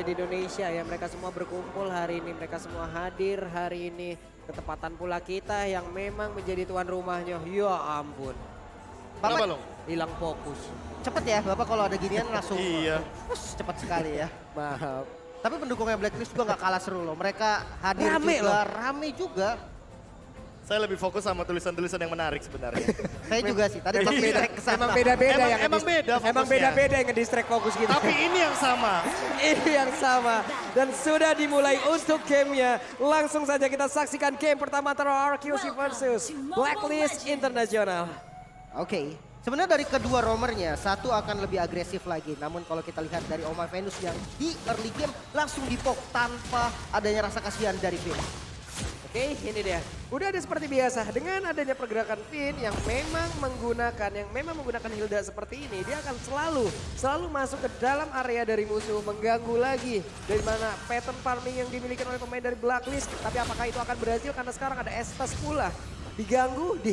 ada di Indonesia ya. Mereka semua berkumpul hari ini, mereka semua hadir hari ini. Ketepatan pula kita yang memang menjadi tuan rumahnya. Ya ampun. Bapak hilang fokus. cepet ya Bapak kalau ada ginian langsung. Iya. Cepet sekali ya. Maaf. Tapi pendukungnya Blacklist juga nggak kalah seru loh. Mereka hadir Rame juga, loh. rame juga. Saya lebih fokus sama tulisan-tulisan yang menarik sebenarnya. Saya juga sih. Tadi pas Iya. distract ke sana. Emang beda-beda yang Emang beda Emang fokusnya. beda-beda yang nge-distract fokus gitu. Tapi ini yang sama. Ini yang sama. Dan sudah dimulai untuk gamenya. Langsung saja kita saksikan game pertama antara RQC versus Blacklist International. Oke. Sebenarnya dari kedua roamernya, satu akan lebih agresif lagi. Namun kalau kita lihat dari Oma Venus yang di early game langsung dipok tanpa adanya rasa kasihan dari Finn. Oke, ini dia. Udah ada seperti biasa dengan adanya pergerakan Finn yang memang menggunakan Hilda seperti ini, dia akan selalu masuk ke dalam area dari musuh, mengganggu lagi dari mana pattern farming yang dimiliki oleh pemain dari Blacklist. Tapi apakah itu akan berhasil karena sekarang ada Estes pula. Diganggu, di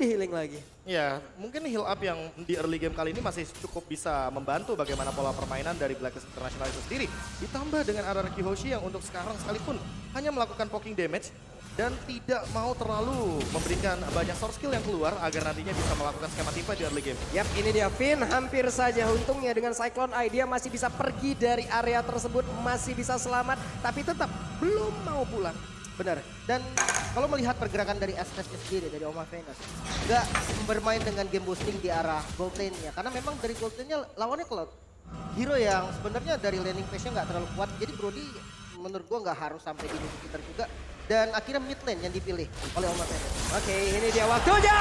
healing lagi. Ya, mungkin heal up yang di early game kali ini masih cukup bisa membantu bagaimana pola permainan dari Blacklist International itu sendiri. Ditambah dengan RRQ Hoshi yang untuk sekarang sekalipun hanya melakukan poking damage dan tidak mau terlalu memberikan banyak source skill yang keluar agar nantinya bisa melakukan skema tipe di early game. Yap, ini dia Finn hampir saja untungnya dengan Cyclone Eye dia masih bisa pergi dari area tersebut, masih bisa selamat, tapi tetap belum mau pulang. Benar. Dan kalau melihat pergerakan dari Estes sendiri, dari Oma Venus, nggak bermain dengan game boosting di arah gold lane-nya. Karena memang dari gold lane-nya lawannya Cloud. Hero yang sebenarnya dari laning phase-nya nggak terlalu kuat. Jadi Brody menurut gua nggak harus sampai di sekitar juga. Dan akhirnya mid lane yang dipilih oleh Oma Venus. Oke, ini dia waktunya.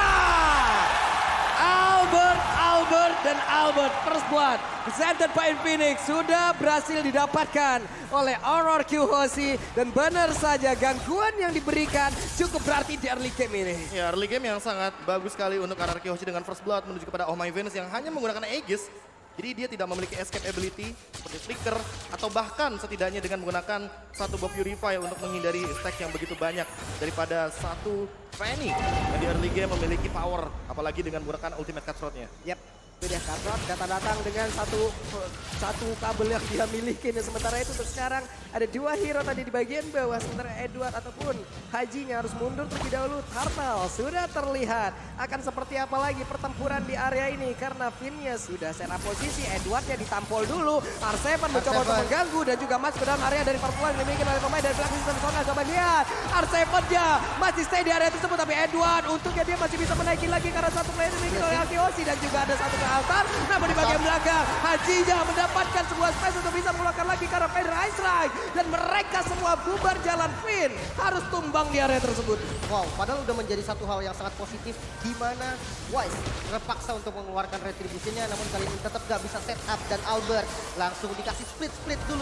Albert First Blood presented by Infinix sudah berhasil didapatkan oleh RRQ Hoshi dan benar saja gangguan yang diberikan cukup berarti di early game ini. Ya, early game yang sangat bagus sekali untuk RRQ Hoshi dengan First Blood menuju kepada Oh My Venus yang hanya menggunakan Aegis. Jadi dia tidak memiliki escape ability seperti flicker atau bahkan setidaknya dengan menggunakan satu buff Purify untuk menghindari stack yang begitu banyak daripada satu Fanny yang di early game memiliki power apalagi dengan menggunakan ultimate cutthroat-nya. Yap, itu dia Cutthroat datang dengan satu kabel yang dia miliki. Dan sementara itu untuk sekarang ada dua hero tadi di bagian bawah. Sementara Edward ataupun Hajinya harus mundur terlebih dahulu. Turtle sudah terlihat akan seperti apa lagi pertempuran di area ini. Karena Finn-nya sudah set up posisi. Edwardnya ditampol dulu. R7 mencoba untuk mengganggu dan juga masuk ke dalam area dari pertempuran yang dimiliki oleh pemain dari Blacklist International. Coba lihat R7-nya masih stay di area tersebut. Tapi Edward untungnya dia masih bisa menaiki lagi karena satu player dimiliki oleh Akioshi. Dan juga ada satu altar, namun di bagian belakang Hajinya mendapatkan sebuah space untuk bisa mengeluarkan lagi karena Vader Ice Strike dan mereka semua bubar jalan. Finn harus tumbang di area tersebut. Wow, padahal udah menjadi satu hal yang sangat positif di mana Wise terpaksa untuk mengeluarkan retribusinya namun kali ini tetap gak bisa set up dan Albert langsung dikasih split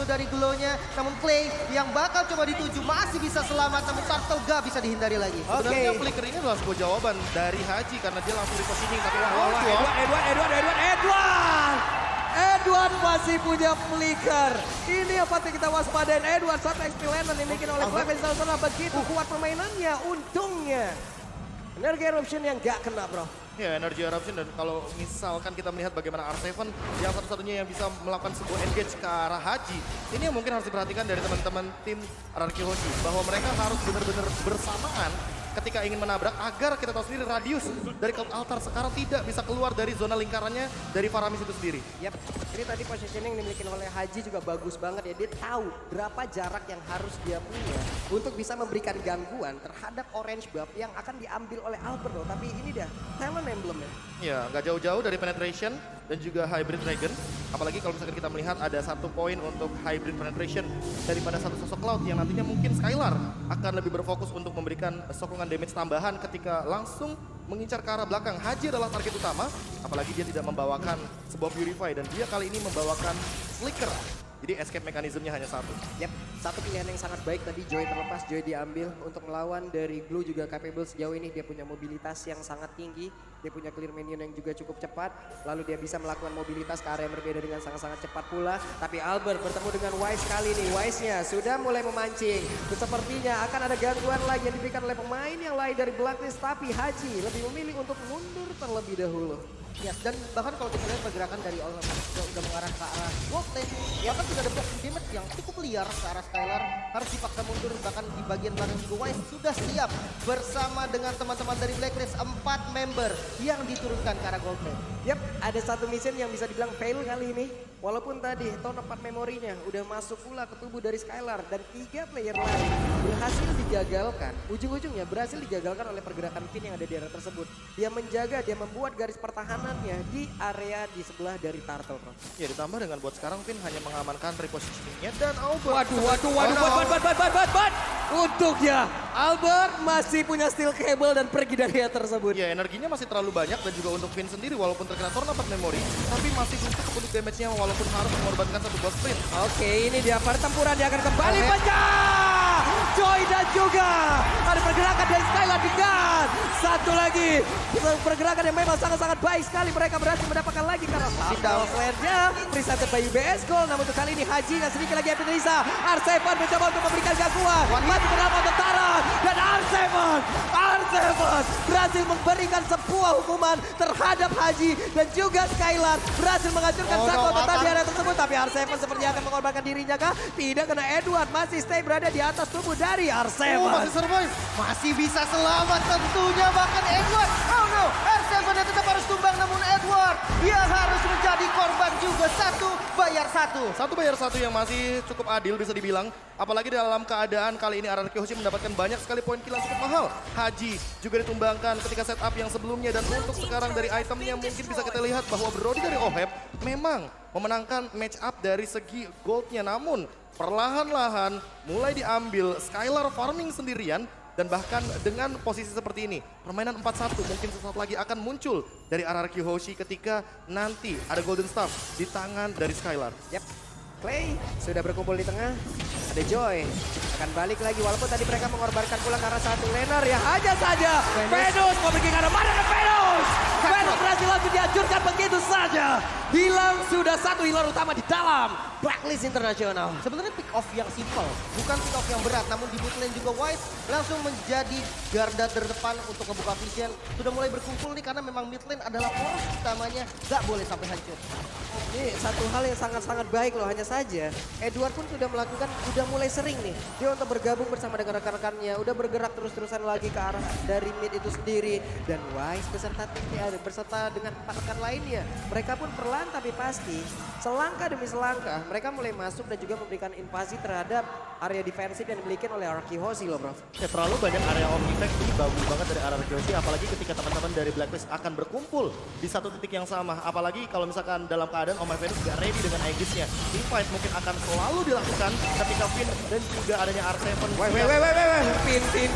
dari glow-nya. Namun Clay yang bakal coba dituju masih bisa selamat namun Turtle gak bisa dihindari lagi. Sebenarnya flicker ini adalah sebuah jawaban dari Haji karena dia langsung repositioning tapi Edward masih punya flicker. Ini yang patut kita waspadain. Edward satu XP lane yang dimiliki oleh Blacklist International. Begitu kuat permainannya, untungnya Energy Eruption yang gak kena bro. Ya, Energy Eruption dan kalau misalkan kita melihat bagaimana R7 yang satu-satunya yang bisa melakukan sebuah engage ke arah Haji. Ini yang mungkin harus diperhatikan dari teman-teman tim RRQ Hoshi. Bahwa mereka harus benar-benar bersamaan ketika ingin menabrak agar kita tahu sendiri radius dari Cloud Altar sekarang tidak bisa keluar dari zona lingkarannya dari Faramis itu sendiri. Yap, ini tadi positioning yang dimiliki oleh Haji juga bagus banget ya. Dia tahu berapa jarak yang harus dia punya untuk bisa memberikan gangguan terhadap orange buff yang akan diambil oleh Albert loh. Tapi ini dia, talent emblemnya. Ya, nggak jauh-jauh dari penetration dan juga hybrid dragon. Apalagi kalau misalkan kita melihat ada satu poin untuk hybrid penetration daripada satu sosok Cloud yang nantinya mungkin Skylar akan lebih berfokus untuk memberikan sokongan damage tambahan ketika langsung mengincar ke arah belakang. Haji adalah target utama, apalagi dia tidak membawakan sebuah Purify dan dia kali ini membawakan Flicker. Jadi escape mekanismenya hanya satu. Yap, satu pilihan yang sangat baik tadi Joy terlepas, Joy diambil untuk melawan dari Blue juga capable sejauh ini. Dia punya mobilitas yang sangat tinggi. Dia punya clear minion yang juga cukup cepat. Lalu dia bisa melakukan mobilitas ke area yang berbeda dengan sangat-sangat cepat pula. Tapi Albert bertemu dengan Wise kali ini. Wise-nya sudah mulai memancing. Sepertinya akan ada gangguan lagi yang diberikan oleh pemain yang lain dari Blacklist. Tapi Haji lebih memilih untuk mundur terlebih dahulu. Ya, dan bahkan kalau kita lihat pergerakan dari All Might udah mengarah ke arah gold lane, ya kan sudah ada blocking damage yang cukup liar ke arah Skylar, harus dipaksa mundur, bahkan di bagian belakang juga Wise sudah siap bersama dengan teman-teman dari Blacklist, 4 member yang diturunkan ke arah gold lane. Yap, ada satu mission yang bisa dibilang fail kali ini. Walaupun tadi tahun 4 memorinya udah masuk pula ke tubuh dari Skylar dan 3 player lain berhasil digagalkan. Ujung-ujungnya berhasil digagalkan oleh pergerakan Finn yang ada di area tersebut. Dia menjaga, dia membuat garis pertahanannya di area di sebelah dari Turtle. Ya ditambah dengan buat sekarang Finn hanya mengamankan repositioningnya dan Albert. Waduh. Untuknya Albert masih punya steel cable dan pergi dari area tersebut. Ya energinya masih terlalu banyak dan juga untuk Finn sendiri walaupun terkena torn 4 memori tapi masih cukup untuk damage-nya walaupun harus mengorbankan satu buah sprint. Oke, ini dia pertempuran, dia akan kembali pecah. Joy dan juga ada pergerakan dari Skylar dengan satu lagi pergerakan yang memang sangat-sangat baik sekali. Mereka berhasil mendapatkan lagi karena down flare-nya presented by UBS Gold. Namun untuk kali ini Haji nggak sedikit lagi Evan Risa. R7 mencoba untuk memberikan gangguan. Mati bernama untuk Tara dan R7 berhasil memberikan sebuah hukuman terhadap Haji dan juga Skylar berhasil menghancurkan satu otot di area tersebut. Tapi R7 sepertinya akan mengorbankan dirinya kah? Tidak, karena Edward masih stay berada di atas tubuh dari R7. Masih survive. Masih bisa selamat tentunya, bahkan Edward. Oh no, R7 tetap harus tumbang, namun Edward yang harus menjadi korban juga. 1 bayar 1. 1 bayar 1 yang masih cukup adil bisa dibilang. Apalagi dalam keadaan kali ini RRQ Hoshi mendapatkan banyak sekali poin kill yang cukup mahal. Haji juga ditumbangkan ketika setup yang sebelumnya. Dan untuk sekarang dari itemnya mungkin bisa kita lihat bahwa Brody dari Oheb memang memenangkan match up dari segi goldnya. Namun perlahan-lahan mulai diambil Skylar farming sendirian. Dan bahkan dengan posisi seperti ini, permainan 4-1 mungkin sesaat lagi akan muncul dari RRQ Hoshi ketika nanti ada Golden Staff di tangan dari Skylar. Yap, Clay sudah berkumpul di tengah. Ada Joy, akan balik lagi walaupun tadi mereka mengorbankan pula karena satu laner ya hanya saja. Venus mau pergi ke arah mana ke Venus? Venus berhasil langsung dihancurkan begitu saja. Hilang sudah satu healer utama di dalam Blacklist Internasional. Sebenarnya pick off yang simple, bukan pick off yang berat, namun di mid lane juga Wise langsung menjadi garda terdepan untuk ngebuka vision. Sudah mulai berkumpul nih karena memang mid lane adalah poros utamanya, gak boleh sampai hancur. Ini satu hal yang sangat-sangat baik loh, hanya saja Edward pun sudah melakukan, udah mulai sering nih dia untuk bergabung bersama dengan rekan-rekannya, udah bergerak terus-terusan lagi ke arah dari mid itu sendiri. Dan Wise beserta timnya, beserta dengan 4 rekan lainnya, mereka pun perlahan tapi pasti selangkah demi selangkah mereka mulai masuk dan juga memberikan invasi terhadap area defensif yang dimiliki oleh RRQ Hoshi loh bro. Ya terlalu banyak area Omnitrack ini bagus banget dari RRQ Hoshi, apalagi ketika teman-teman dari Blacklist akan berkumpul di satu titik yang sama. Apalagi kalau misalkan dalam keadaan Omai Venus gak ready dengan Aegis-nya. Teamfight mungkin akan selalu dilakukan ketika Finn dan juga adanya R7.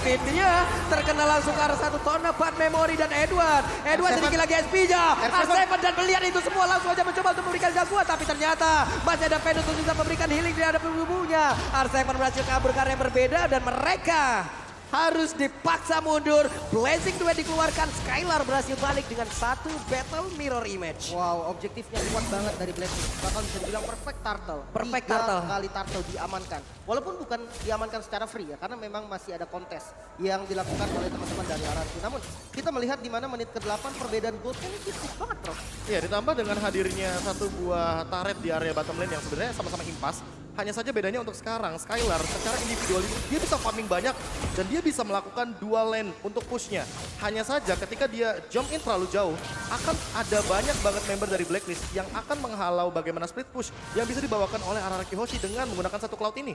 Finn-nya terkena langsung ke arah satu torna, Bad Memory dan Edward sedikit lagi SP-nya. R7 dan melihat itu semua langsung aja mencoba untuk memberikan gangguan, tapi ternyata masih ada Venus untuk bisa memberikan healing di hadapan tubuhnya. R7 berhasil kabur ke area yang berbeda dan mereka harus dipaksa mundur. Blazing Duet dikeluarkan, Skylar berhasil balik dengan satu battle mirror image. Wow, objektifnya kuat banget dari Blacklist. Bahkan bisa dibilang perfect turtle. Perfect 3 turtle. kali turtle diamankan. Walaupun bukan diamankan secara free ya, karena memang masih ada kontes yang dilakukan oleh teman-teman dari RRQ. Namun kita melihat di mana menit ke-8 perbedaan gold ini tipis banget bro. Iya, ditambah dengan hadirnya satu buah turret di area bottom lane yang sebenarnya sama-sama impas. Hanya saja bedanya untuk sekarang, Skylar secara individual dia bisa farming banyak dan dia bisa melakukan dual lane untuk pushnya. Hanya saja ketika dia jump in terlalu jauh, akan ada banyak banget member dari Blacklist yang akan menghalau bagaimana split push yang bisa dibawakan oleh RRQ Hoshi dengan menggunakan satu cloud ini.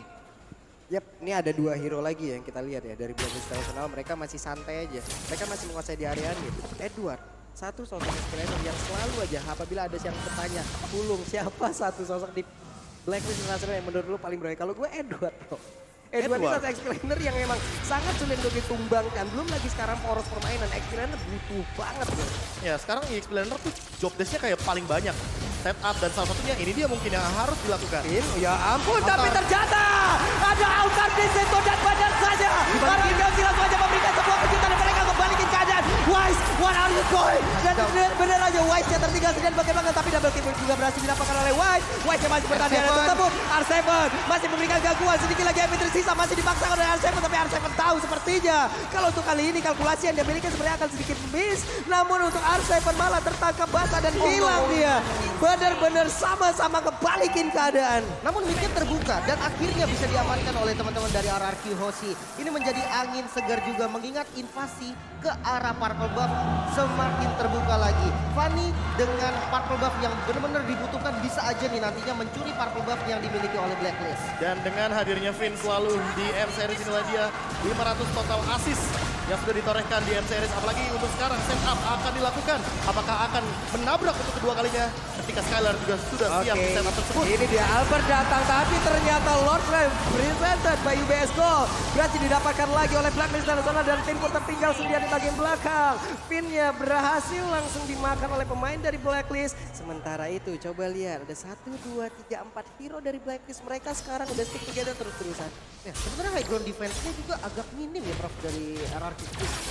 Yap, ini ada 2 hero lagi yang kita lihat ya dari Blacklist International. Mereka masih santai aja, mereka masih menguasai di area ini. Edward, satu sosok escalator yang selalu aja apabila ada yang bertanya, Pulung siapa satu sosok di Blacklist International yang menurut lu paling berani? Kalau gue Edward bro. Edward ini satu explainer yang memang sangat sulit untuk ditumbangkan. Belum lagi sekarang poros permainan, explainer butuh banget bro. Ya sekarang explainer tuh job desk-nya kayak paling banyak. Setup dan salah satunya ini dia mungkin yang harus dilakukan. Ya ampun, tapi ternyata ada Altar di situ dan benar saja. Karena Gamsi langsung aja memberikan sebuah kejutan dan mereka kembalikan keadaan. Wah, Wise, what are you going? Dan benar aja Wise yang tertinggal sendirian bagaimana, tapi double kill juga berhasil didapatkan oleh Wise. Wise yang masih bertahan di area tersebut. R7 masih memberikan gangguan, sedikit lagi MP tersisa masih dipaksakan oleh R7, tapi R7 tahu sepertinya kalau untuk kali ini kalkulasi yang dia miliki sebenarnya akan sedikit miss. Namun untuk R7 malah tertangkap basah dan hilang dia. Benar-benar sama-sama kebalikin keadaan. Namun midnya terbuka dan akhirnya bisa diamankan oleh teman-teman dari RRQ Hoshi. Ini menjadi angin segar juga mengingat invasi ke arah Purple Buff semakin terbuka lagi. Fanny dengan Purple Buff yang benar-benar dibutuhkan bisa aja nih nantinya mencuri Purple Buff yang dimiliki oleh Blacklist. Dan dengan hadirnya Finn selalu di M-Series inilah dia 500 total assist yang sudah ditorehkan di M-Series. Apalagi untuk sekarang setup akan dilakukan. Apakah akan menabrak untuk kedua kalinya ketika Skylar juga sudah siap di setup tersebut. Ini dia Albert datang, tapi ternyata Lord Flame presented by UBS Gold berhasil didapatkan lagi oleh Blacklist dan sana, dan Finpur tertinggal sendirian di bagian belakang. Finnya berhasil langsung dimakan oleh pemain dari Blacklist. Sementara itu coba lihat ada 1, 2, 3, 4 hero dari Blacklist. Mereka sekarang udah stick together terus-terusan. Ya, sebenarnya high ground defense-nya juga agak minim ya Prof dari RRQ.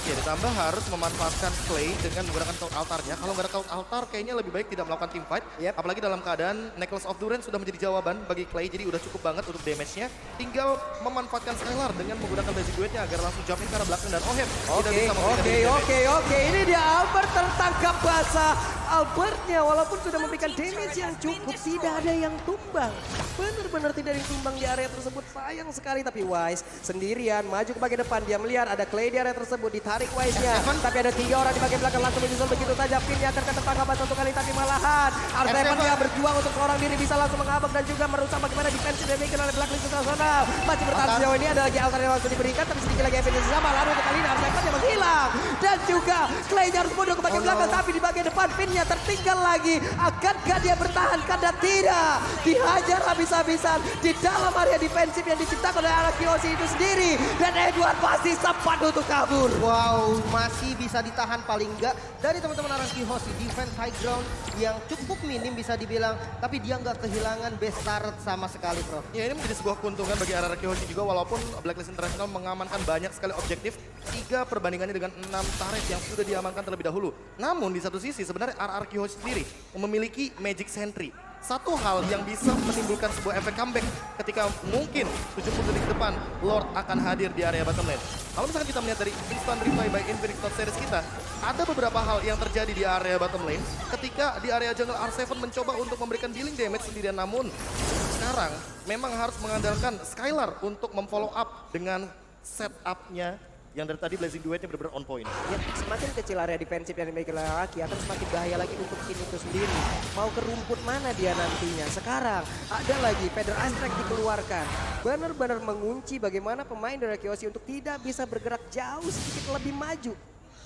Ya, ditambah harus memanfaatkan Clay dengan menggunakan cloud altarnya. Kalau nggak ada cloud altar kayaknya lebih baik tidak melakukan team fight. Apalagi dalam keadaan Necklace of Duren sudah menjadi jawaban bagi Clay. Jadi udah cukup banget untuk damage-nya. Tinggal memanfaatkan Skylar dengan menggunakan basic duetnya agar langsung jump in ke arah belakang dan Oheb. Oke. Ini dia Albert tertangkap basah. Albertnya walaupun sudah memberikan damage yang cukup, tidak ada yang tumbang. Benar-benar tidak ada yang tumbang di area tersebut. Sayang sekali, tapi Wise sendirian maju ke bagian depan. Dia melihat ada Clay di area tersebut, ditarik Wise-nya. Tapi ada 3 orang di bagian belakang langsung menyusul begitu saja. Pinnya akan tertangkap basah untuk kali, tapi malahan R7-nya berjuang untuk seorang diri bisa langsung mengabak dan juga merusak bagaimana defense yang dimiliki oleh Blacklist Internasional. Masih bertahan sejauh ini, ada lagi altar yang langsung diberikan, tapi sedikit lagi evidence sama. Lalu untuk kali ini R7-nya menghilang. Dan juga Clay-nya harus mundur ke bagian belakang, tapi di bagian depan Pinnya tertinggal lagi. Akankah dia bertahan? Karena tidak. Dihajar habis-habisan di dalam area defensif yang diciptakan oleh RRQ Hoshi itu sendiri. Dan Edward pasti sempat untuk kabur. Wow, masih bisa ditahan paling enggak dari teman-teman RRQ Hoshi. Defense high ground yang cukup minim bisa dibilang. Tapi dia nggak kehilangan base turret sama sekali, Prof. Ya, ini menjadi sebuah keuntungan bagi RRQ Hoshi juga, walaupun Blacklist International mengamankan banyak sekali objektif. 3 perbandingannya dengan 6 turret yang sudah diamankan terlebih dahulu. Namun di satu sisi sebenarnya RRQ Hoshi sendiri memiliki Magic Sentry. Satu hal yang bisa menimbulkan sebuah efek comeback ketika mungkin 70 detik ke depan Lord akan hadir di area bottom lane. Kalau misalkan kita melihat dari instant replay by Infinix Top Series kita, ada beberapa hal yang terjadi di area bottom lane ketika di area jungle R7 mencoba untuk memberikan dealing damage sendirian, namun sekarang memang harus mengandalkan Skylar untuk memfollow up dengan setup-nya yang dari tadi Blazing Duetnya benar-benar on point. Ya, semakin kecil area defensif yang dimiliki oleh Raki akan semakin bahaya lagi untuk tim itu sendiri. Mau ke rumput mana dia nantinya? Sekarang ada lagi Feather Astrek dikeluarkan. Benar-benar mengunci bagaimana pemain dari Hoshi untuk tidak bisa bergerak jauh sedikit lebih maju.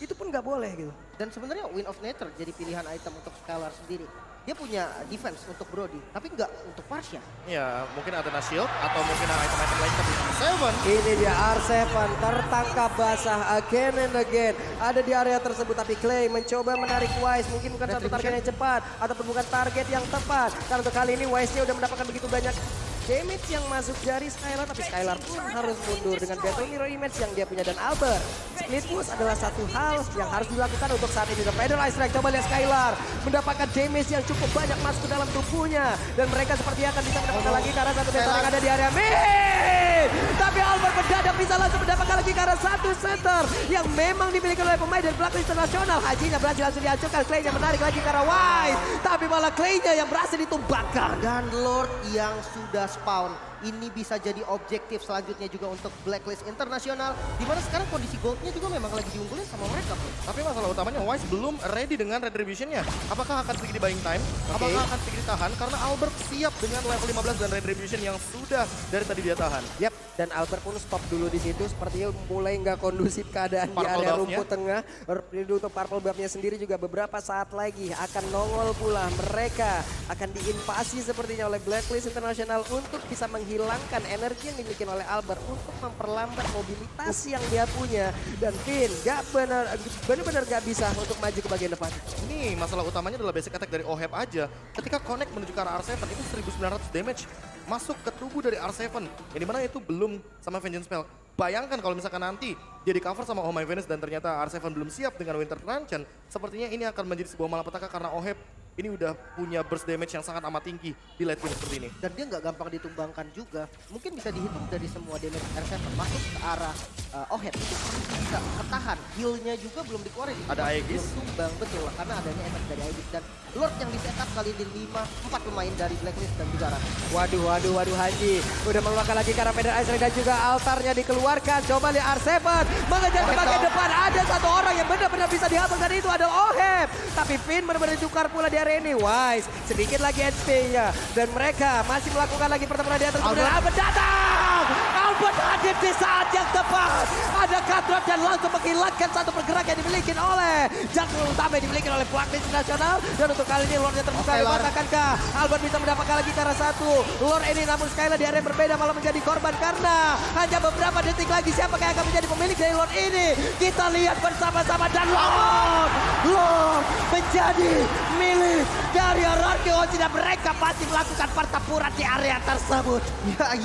Itu pun nggak boleh gitu. Dan sebenarnya Wind of Nature jadi pilihan item untuk Skylar sendiri. Dia punya defense untuk Brody, tapi nggak untuk Parsha. Ya, mungkin ada shield atau mungkin ada item-item lain, tapi Seven. Ini dia R7 tertangkap basah again and again. Ada di area tersebut, tapi Clay mencoba menarik Wise. Mungkin bukan satu target yang cepat ataupun bukan target yang tepat. Karena untuk kali ini Wise-nya udah mendapatkan begitu banyak damage yang masuk dari Skylar, tapi Skylar pun harus mundur dengan Battle Mirror Image yang dia punya. Dan Albert, split push adalah satu hal yang harus dilakukan untuk saat ini. Dan Feather Strike, coba lihat Skylar mendapatkan damage yang cukup banyak masuk ke dalam tubuhnya. Dan mereka sepertinya akan bisa mendapatkan lagi karena satu battle yang ada di area mid. Tapi Albert mendadak bisa langsung mendapatkan lagi karena satu center yang memang dimiliki oleh pemain dari Blacklist Internasional. Hajinya berhasil langsung dihancurkan, Clay-nya menarik lagi karena Wise. Tapi malah Clay-nya yang berhasil ditumbangkan. Dan Lord yang sudah spawn. Ini bisa jadi objektif selanjutnya juga untuk Blacklist Internasional. Dimana sekarang kondisi goldnya juga memang lagi diunggulin sama mereka, bro. Tapi masalah utamanya Wise belum ready dengan retribution-nya. Apakah akan sedikit di buying time? Apakah akan sedikit ditahan? Karena Albert siap dengan level 15 dan retribution yang sudah dari tadi dia tahan. Yap, dan Albert pun stop dulu di situ. Sepertinya mulai nggak kondusif keadaan di Purple area buff-nya. rumput tengah. Untuk Purple Buff-nya sendiri juga beberapa saat lagi akan nongol pula. Mereka akan diinvasi sepertinya oleh Blacklist Internasional untuk bisa menghilangkan energi yang dimiliki oleh Albert untuk memperlambat mobilitas yang dia punya. Dan Finn benar-benar gak bisa untuk maju ke bagian depan. Ini masalah utamanya adalah basic attack dari Oheb aja. Ketika connect menuju ke arah R7 itu 1900 damage masuk ke tubuh dari R7. Yang dimana itu belum sama Vengeance Spell. bayangkan kalau misalkan nanti dia di cover sama Oh My Venus dan ternyata R7 belum siap dengan Winter Truncheon, sepertinya ini akan menjadi sebuah malapetaka karena Oheb ini udah punya burst damage yang sangat amat tinggi di late game seperti ini. Dan dia nggak gampang ditumbangkan juga. Mungkin bisa dihitung dari semua damage R7 masuk ke arah Oheb. Itu bisa ketahan. Heal-nya juga belum dikeluarin. Ada Aegis. Belum tumbang, betul. Karena adanya efek dari Aegis. Dan Lord yang di-setup kali ini 4 pemain dari Blacklist dan juga Rans. Waduh Haji. Udah mengeluarkan lagi karena Feder Ice dan juga altarnya dikeluarkan. Coba lihat R7 mengejar ke bagian depan. Ada satu orang yang benar-benar bisa dihabis dan itu adalah Oheb. Tapi Finn benar-benar tukar pula di area ini. Wise sedikit lagi HP-nya. Dan mereka masih melakukan lagi pertempuran di atas. Kemudian Albert datang. Albert hadir di saat yang tepat. Ada Katrot dan langsung menghilangkan satu pergerakan yang dimiliki oleh jungle utama yang dimiliki oleh Blacklist Nasional. Dan untuk kali ini Lordnya terbuka lebar. Akankah Albert bisa mendapatkan lagi cara satu Lord ini, namun Skylar di area yang berbeda malah menjadi korban karena hanya beberapa detik lagi siapa yang akan menjadi pemilik dari Lord ini. Kita lihat bersama-sama dan Lord menjadi milik dari RRQ Hoshi dan mereka masih melakukan pertempuran di area tersebut.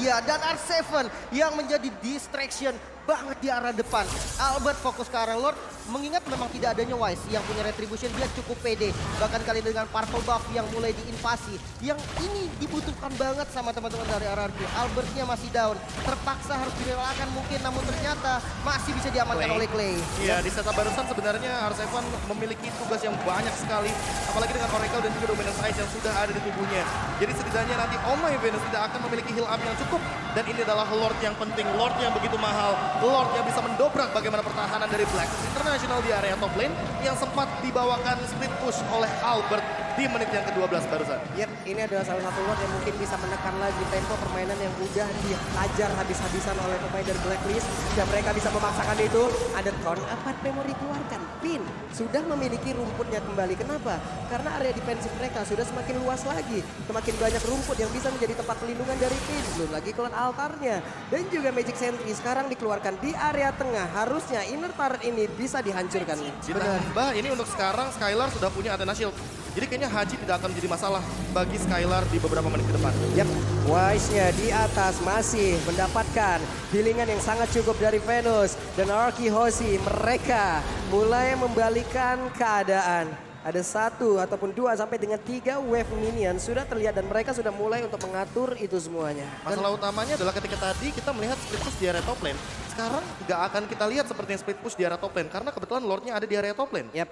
Ya, dan R7 yang menjadi distraction banget di arah depan. Albert fokus ke arah Lord, mengingat memang tidak adanya Wise yang punya retribution, dia cukup pede. Bahkan kali dengan purple buff yang mulai diinvasi. Yang ini dibutuhkan banget sama teman-teman dari RRQ. Albertnya masih down, terpaksa harus direlakan mungkin, namun ternyata masih bisa diamankan oleh Clay. Iya, di setup barusan sebenarnya R7 memiliki tugas yang banyak sekali. Apalagi dengan Oracle dan juga Dominance Ice yang sudah ada di tubuhnya. Jadi setidaknya nanti Oh My Venus tidak akan memiliki heal up yang cukup. Dan ini adalah Lord yang penting, Lord yang begitu mahal. Lord yang bisa mendobrak bagaimana pertahanan dari Blacklist International di area top lane yang sempat dibawakan split push oleh Albert di menit yang ke-12 barusan. Yep, ini adalah salah satu Lord yang mungkin bisa menekan lagi tempo permainan yang udah dihajar habis-habisan oleh pemain dari Blacklist. Dan mereka bisa memaksakan itu. Ada Thorn, apa memory keluarkan. Pin sudah memiliki rumputnya kembali. Kenapa? Karena area defensif mereka sudah semakin luas lagi. Semakin banyak rumput yang bisa menjadi tempat pelindungan dari Pin. Belum lagi keluar altarnya. Dan juga Magic Sentry sekarang dikeluarkan di area tengah. Harusnya inner turret ini bisa dihancurkan. Ditambah ini untuk sekarang Skylar sudah punya Athena Shield. Jadi kayaknya Haji tidak akan menjadi masalah bagi Skylar di beberapa menit ke depan. Yap, Wise-nya di atas masih mendapatkan healingan yang sangat cukup dari Venus. Dan RRQ Hoshi mereka mulai membalikan keadaan. Ada 1 ataupun 2 sampai dengan 3 wave minion sudah terlihat dan mereka sudah mulai untuk mengatur itu semuanya. Masalah utamanya adalah ketika tadi kita melihat split push di area top lane. Sekarang nggak akan kita lihat seperti yang split push di area top lane karena kebetulan Lordnya ada di area top lane. Yap.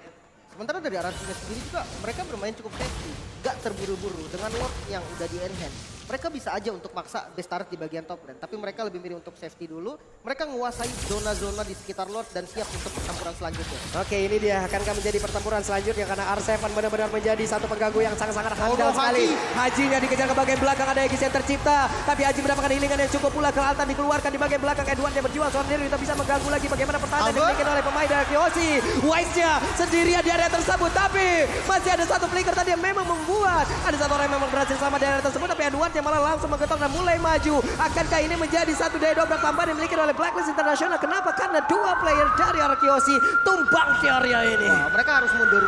Sementara dari RRQ sendiri juga mereka bermain cukup safety. Gak terburu-buru dengan Lord yang udah di enhance. Mereka bisa aja untuk maksa best turret di bagian top lane. Tapi mereka lebih milih untuk safety dulu. Mereka menguasai zona-zona di sekitar Lord dan siap untuk pertempuran selanjutnya. Oke, ini dia akankah menjadi pertempuran selanjutnya karena R7 benar-benar menjadi satu pengganggu yang sangat-sangat handal sekali. Hajinya dikejar ke bagian belakang, ada Aegis yang tercipta. Tapi Haji mendapatkan healingan yang cukup pula, ke altar dikeluarkan di bagian belakang. Edward yang berjuang seorang diri kita bisa mengganggu lagi bagaimana pertahanan yang dimiliki oleh pemain dari Hoshi. Wise-nya sendirian di area tersebut, tapi masih ada satu flicker tadi yang memang membuat ada satu orang yang memang berhasil sama di area tersebut, tapi Edward yang malah langsung menggetok dan mulai maju. Akankah ini menjadi satu daya dobrak tambahan yang dimiliki oleh Blacklist International? Kenapa? Karena 2 player dari RRQ Hoshi tumbang di area ini. Nah, mereka harus mundur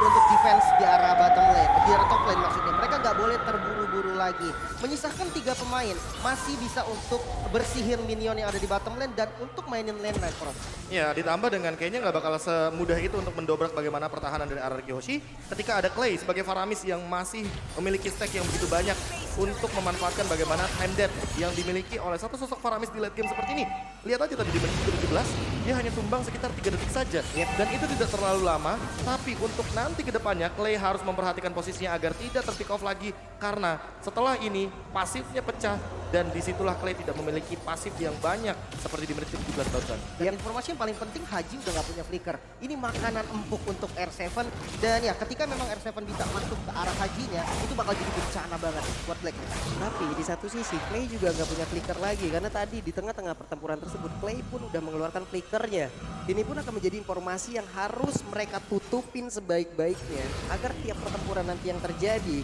untuk defense di arah bottom lane, di arah top lane maksudnya. Mereka nggak boleh terburu-buru lagi. Menyisakan 3 pemain masih bisa untuk bersihin minion yang ada di bottom lane dan untuk mainin lane Night Frost. Ya, ditambah dengan kayaknya nggak bakal semudah itu untuk mendobrak bagaimana pertahanan dari RRQ Hoshi ketika ada Clay sebagai Faramis yang masih memiliki stack yang begitu banyak untuk memanfaatkan bagaimana time death yang dimiliki oleh satu sosok Faramis di late game seperti ini. Lihat aja tadi di menit ke-17, dia hanya tumbang sekitar 3 detik saja. Dan itu tidak terlalu lama, tapi untuk nanti ke depannya Clay harus memperhatikan posisinya agar tidak terpick off lagi. Karena setelah ini pasifnya pecah dan disitulah Clay tidak memiliki pasif yang banyak seperti di menit ke-17 barusan. Dan informasi yang paling penting, Haji udah nggak punya flicker. Ini makanan empuk untuk R7 dan ya ketika memang R7 bisa masuk ke arah Hajinya, itu bakal jadi bencana banget buat Blacklist. Tapi di satu sisi Clay juga nggak punya flicker lagi karena tadi di tengah-tengah pertempuran tersebut Clay pun udah mengeluarkan flickernya. Ini pun akan menjadi informasi yang harus mereka tutupin sebaik-baiknya agar tiap pertempuran nanti yang terjadi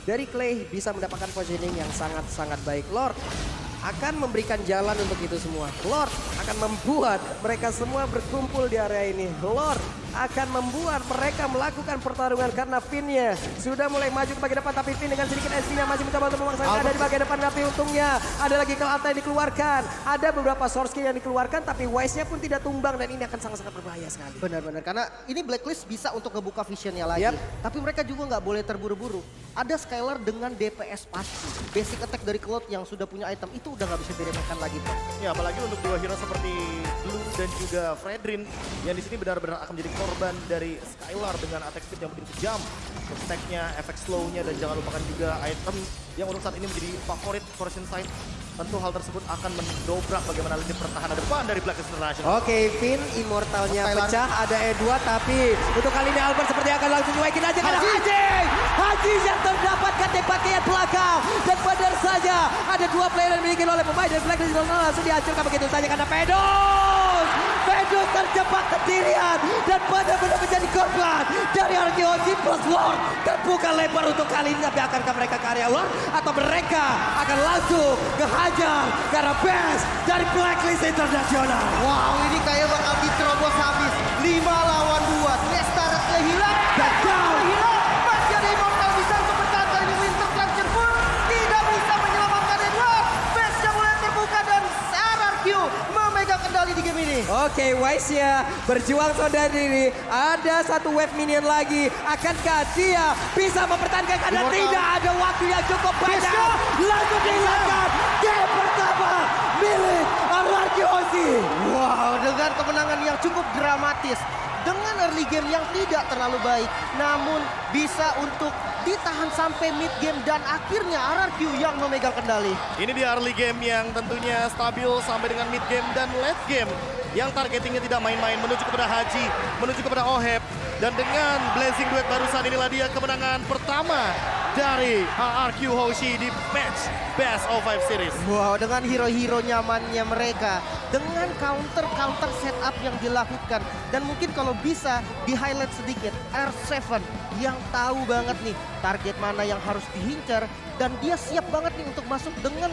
dari Clay bisa mendapatkan positioning yang sangat-sangat baik. Lord akan memberikan jalan untuk itu semua. Lord akan membuat mereka semua berkumpul di area ini. Lord akan membuat mereka melakukan pertarungan karena Finn-nya sudah mulai maju ke bagian depan, tapi Finn dengan sedikit SP-nya masih mencoba untuk memaksakan keadaan di bagian depan, tapi untungnya ada lagi kill Alta yang dikeluarkan. Ada beberapa source kill yang dikeluarkan, tapi Wise-nya pun tidak tumbang dan ini akan sangat-sangat berbahaya sekali. Benar-benar, karena ini Blacklist bisa untuk ngebuka visionnya lagi. Tapi mereka juga nggak boleh terburu-buru. Ada Skylar dengan DPS pasti. Basic attack dari Cloud yang sudah punya item itu udah nggak bisa diremehkan lagi, Pak. Ya, apalagi untuk dua hero seperti Blue dan juga Fredrin yang di sini benar-benar akan menjadi korban dari Skylar dengan attack speed yang begitu kejam. Attack-nya, efek slow-nya, dan jangan lupakan juga item yang untuk saat ini menjadi favorit Fortune Sight. Tentu hal tersebut akan mendobrak bagaimana lini pertahanan depan dari Blacklist International. Oke, Finn immortalnya pecah, ada E2 tapi untuk kali ini Albert seperti akan langsung nyuekin aja karena Haji yang terdapatkan di bagian belakang dan benar saja ada dua player yang dimiliki oleh pemain dari Blacklist International langsung dihancurkan begitu saja karena Pedus terjebak sendirian dan benar-benar menjadi korban dari RGOG plus Lord. Terbuka lebar untuk kali ini, tapi akankah mereka ke area Lord atau mereka akan langsung kehajar karena best dari Blacklist International. Wow, ini kayak bakal diterobos habis. 5 lawan 2. Lestaret hilang. Gagal. Hilang. Masih ada Immortal bisa untuk bertahan kali ini. Winter Collection pun tidak bisa menyelamatkan Edward. Base-nya mulai terbuka dan RRQ memegang kendali di game ini. Oke, Wise-nya berjuang saudara diri. Ada satu wave minion lagi. Akankah dia bisa mempertahankan karena Immortal. tidak ada waktu yang cukup banyak. Langsung dihilangkan. Game pertama milik RRQ Ozi. Wow, dengan kemenangan yang cukup dramatis. Dengan early game yang tidak terlalu baik. Namun bisa untuk ditahan sampai mid game dan akhirnya RRQ yang memegang kendali. Ini dia early game yang tentunya stabil sampai dengan mid game dan late game. Yang targetingnya tidak main-main, menuju kepada Haji, menuju kepada Oheb. Dan dengan Blazing Duet barusan inilah dia kemenangan pertama dari RRQ Hoshi di match Best of 5 Series. Wow, dengan hero-hero nyamannya mereka. Dengan counter setup yang dilakukan. Dan mungkin kalau bisa di-highlight sedikit, R7 yang tahu banget nih target mana yang harus dihincar. Dan dia siap banget nih untuk masuk dengan